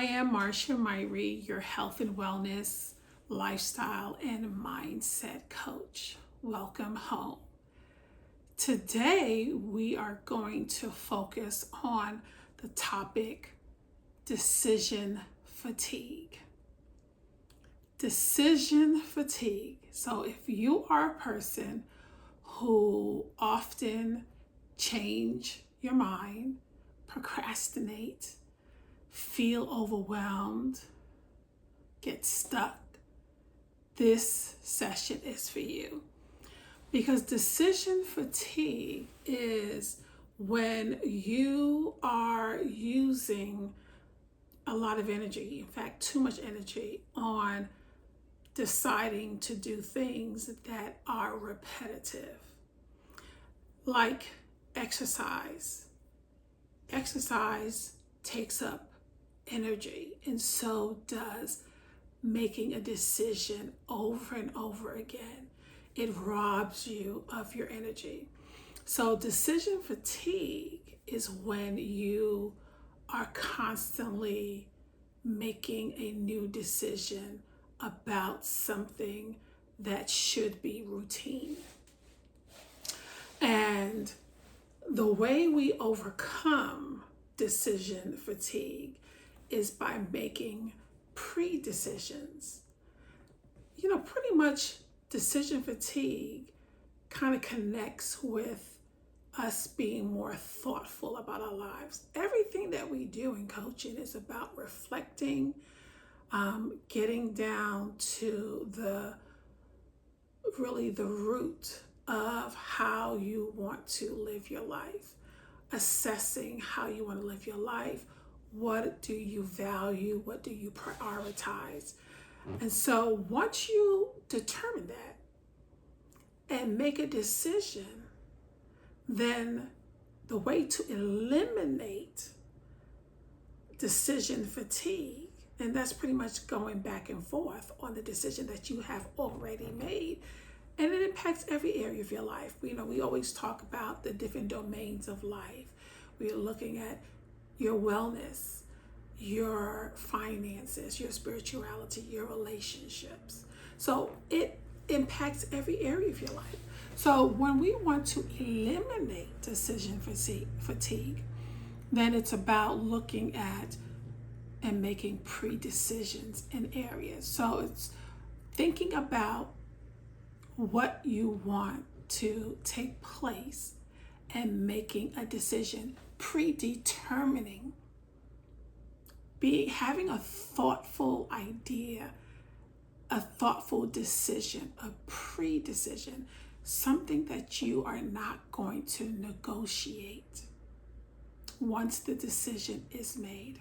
am Marcia Myrie, your health and wellness, lifestyle, and mindset coach. Welcome home. Today, we are going to focus on the topic decision fatigue. Decision fatigue. So if you are a person who often change your mind, procrastinate, feel overwhelmed, get stuck, this session is for you. Because decision fatigue is when you are using a lot of energy, in fact, too much energy on deciding to do things that are repetitive, like exercise. Exercise takes up energy, and so does making a decision over and over again. It robs you of your energy. So decision fatigue is when you are constantly making a new decision about something that should be routine. And the way we overcome decision fatigue is by making pre-decisions. Pretty much decision fatigue kind of connects with us being more thoughtful about our lives. Everything that we do in coaching is about reflecting, getting down to the root of how you want to live your life, assessing how you want to live your life. What do you value? What do you prioritize? And so once you determine that and make a decision, then the way to eliminate decision fatigue, and that's pretty much going back and forth on the decision that you have already made, and it impacts every area of your life. We always talk about the different domains of life. We're looking at your wellness, your finances, your spirituality, your relationships. So it impacts every area of your life. So when we want to eliminate decision fatigue, then it's about looking at and making pre-decisions in areas. So it's thinking about what you want to take place and making a decision, predetermining, having a thoughtful idea, a thoughtful decision, a pre-decision, something that you are not going to negotiate once the decision is made.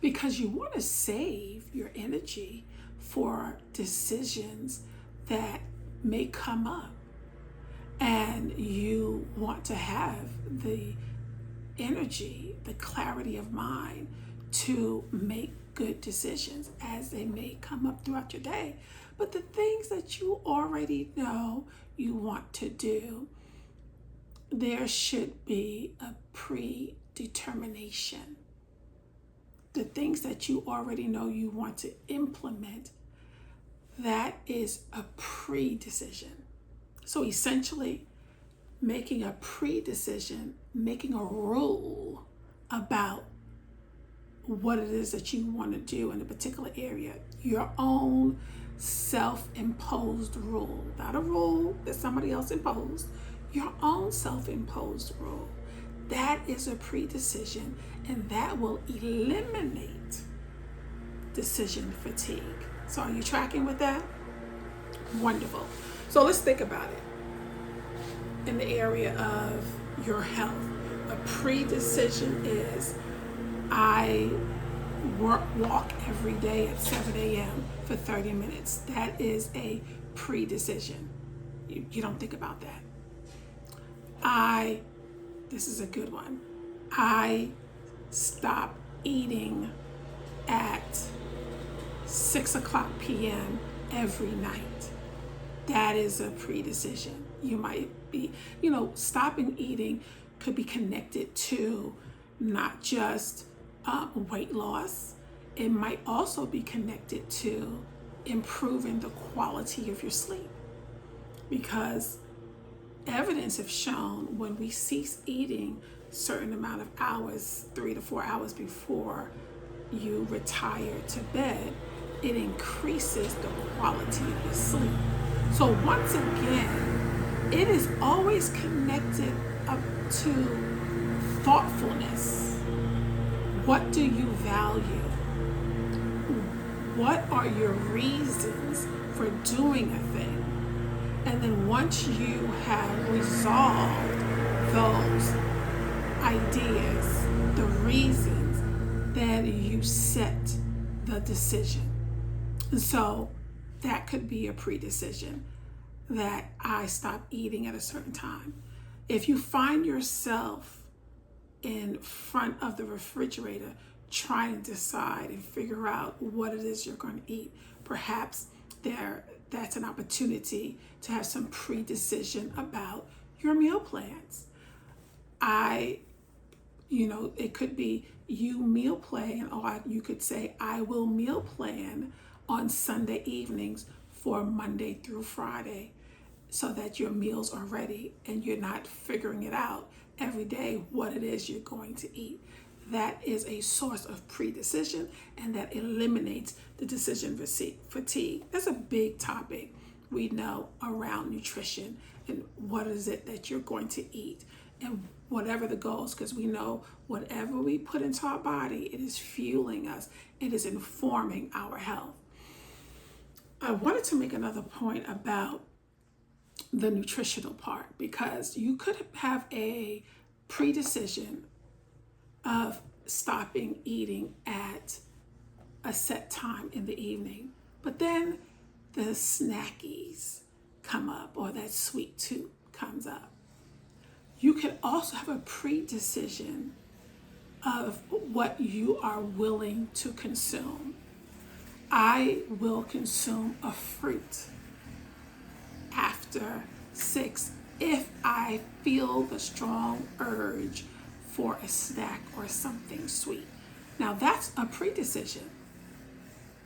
Because you want to save your energy for decisions that may come up, and you want to have the energy, the clarity of mind to make good decisions as they may come up throughout your day. But the things that you already know you want to do, there should be a predetermination. The things that you already know you want to implement, that is a pre-decision. So essentially, making a pre-decision, making a rule about what it is that you want to do in a particular area, your own self-imposed rule, not a rule that somebody else imposed, your own self-imposed rule. That is a pre-decision, and that will eliminate decision fatigue. So are you tracking with that? Wonderful. So let's think about it. In the area of your health, a pre-decision is I walk every day at 7 a.m. for 30 minutes. That is a pre-decision. You don't think about that. This is a good one. I stop eating at 6 o'clock p.m. every night. That is a pre-decision. You might be, stopping eating could be connected to not just weight loss. It might also be connected to improving the quality of your sleep, because evidence have shown when we cease eating a certain amount of hours, 3 to 4 hours before you retire to bed, it increases the quality of your sleep. So once again, it is always connected up to thoughtfulness. What do you value? What are your reasons for doing a thing? And then once you have resolved those ideas, the reasons, then you set the decision. And so that could be a pre-decision, that I stop eating at a certain time. If you find yourself in front of the refrigerator trying to decide and figure out what it is you're going to eat, perhaps that's an opportunity to have some pre-decision about your meal plans. It could be you meal plan, or you could say, I will meal plan on Sunday evenings for Monday through Friday, so that your meals are ready and you're not figuring it out every day what it is you're going to eat. That is a source of pre-decision, and that eliminates the decision fatigue. That's a big topic we know around nutrition and what is it that you're going to eat and whatever the goals, because we know whatever we put into our body, it is fueling us, it is informing our health. I wanted to make another point about the nutritional part, because you could have a pre-decision of stopping eating at a set time in the evening, but then the snackies come up, or that sweet tooth comes up. You could also have a pre-decision of what you are willing to consume. I will consume a fruit after 6 if I feel the strong urge for a snack or something sweet. Now that's a pre-decision.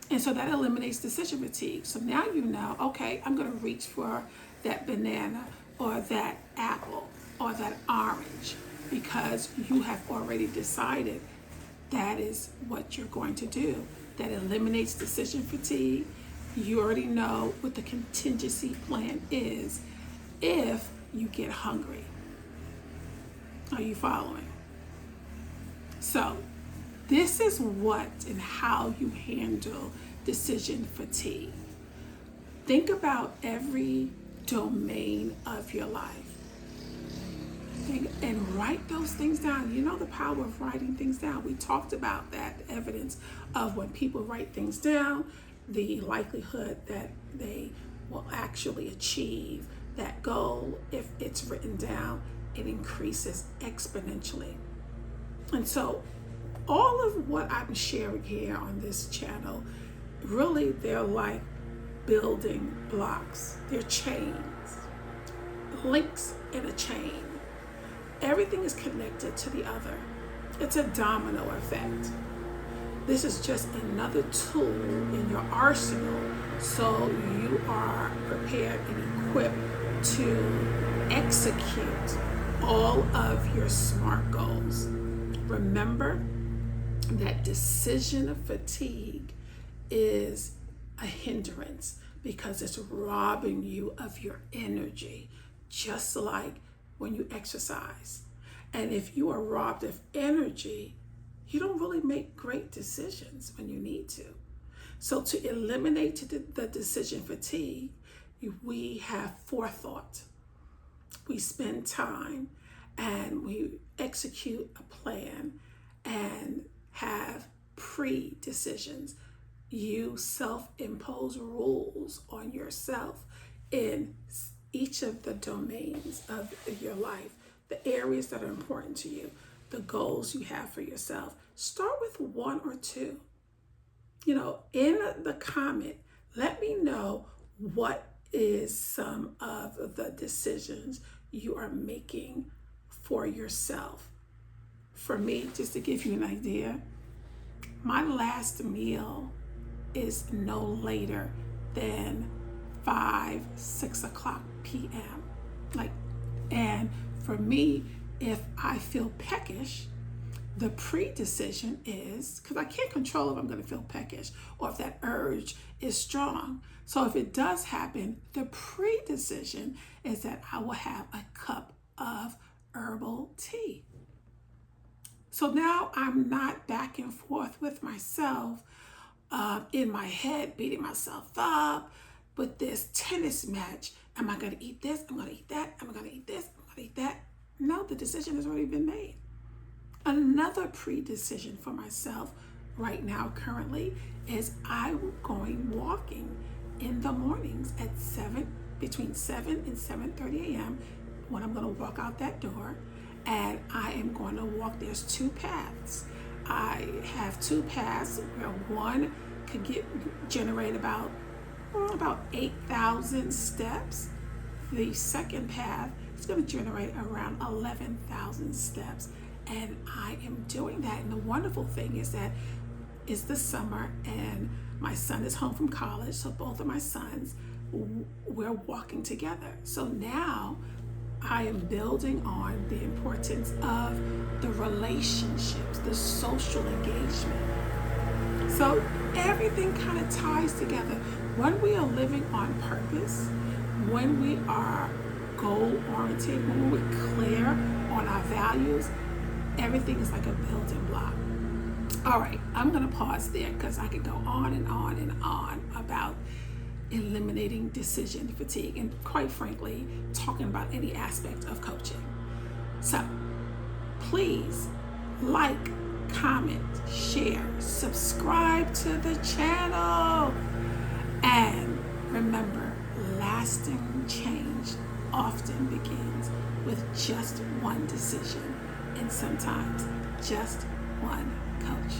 And so that eliminates decision fatigue. So now you know, okay, I'm going to reach for that banana or that apple or that orange, because you have already decided that is what you're going to do. That eliminates decision fatigue. You already know what the contingency plan is if you get hungry. Are you following? So this is what and how you handle decision fatigue. Think about every domain of your life. And write those things down. You know the power of writing things down. We talked about that evidence of when people write things down, the likelihood that they will actually achieve that goal. If it's written down, it increases exponentially. And so all of what I'm sharing here on this channel, really they're like building blocks. They're chains, links in a chain. Everything is connected to the other. It's a domino effect. This is just another tool in your arsenal, so you are prepared and equipped to execute all of your SMART goals. Remember that decision fatigue is a hindrance because it's robbing you of your energy, just like when you exercise. And if you are robbed of energy, you don't really make great decisions when you need to. So to eliminate the decision fatigue, we have forethought. We spend time and we execute a plan and have pre-decisions. You self-impose rules on yourself in each of the domains of your life, the areas that are important to you, the goals you have for yourself. Start with 1 or 2. In the comment, let me know what is some of the decisions you are making for yourself. For me, just to give you an idea, my last meal is no later than 5, 6 o'clock p.m. And for me, if I feel peckish, the pre-decision is, because I can't control if I'm going to feel peckish or if that urge is strong. So if it does happen, the pre-decision is that I will have a cup of herbal tea. So now I'm not back and forth with myself in my head, beating myself up with this tennis match. Am I going to eat this? I'm going to eat that. Am I going to eat this? I'm going to eat that. No, the decision has already been made. Another pre-decision for myself right now currently is I'm going walking in the mornings at between 7 and 7:30 a.m. when I'm going to walk out that door, and I am going to walk. There's two paths. I have two paths where one could generate about 8,000 steps. The second path is going to generate around 11,000 steps. And I am doing that. And the wonderful thing is that it's the summer and my son is home from college. So both of my sons, we're walking together. So now I am building on the importance of the relationships, the social engagement. So everything kind of ties together. When we are living on purpose, when we are goal-oriented, when we're clear on our values, everything is like a building block. All right, I'm going to pause there because I could go on and on and on about eliminating decision fatigue and, quite frankly, talking about any aspect of coaching. So please like, comment, share, subscribe to the channel, and remember, lasting change often begins with just one decision, and sometimes just one coach.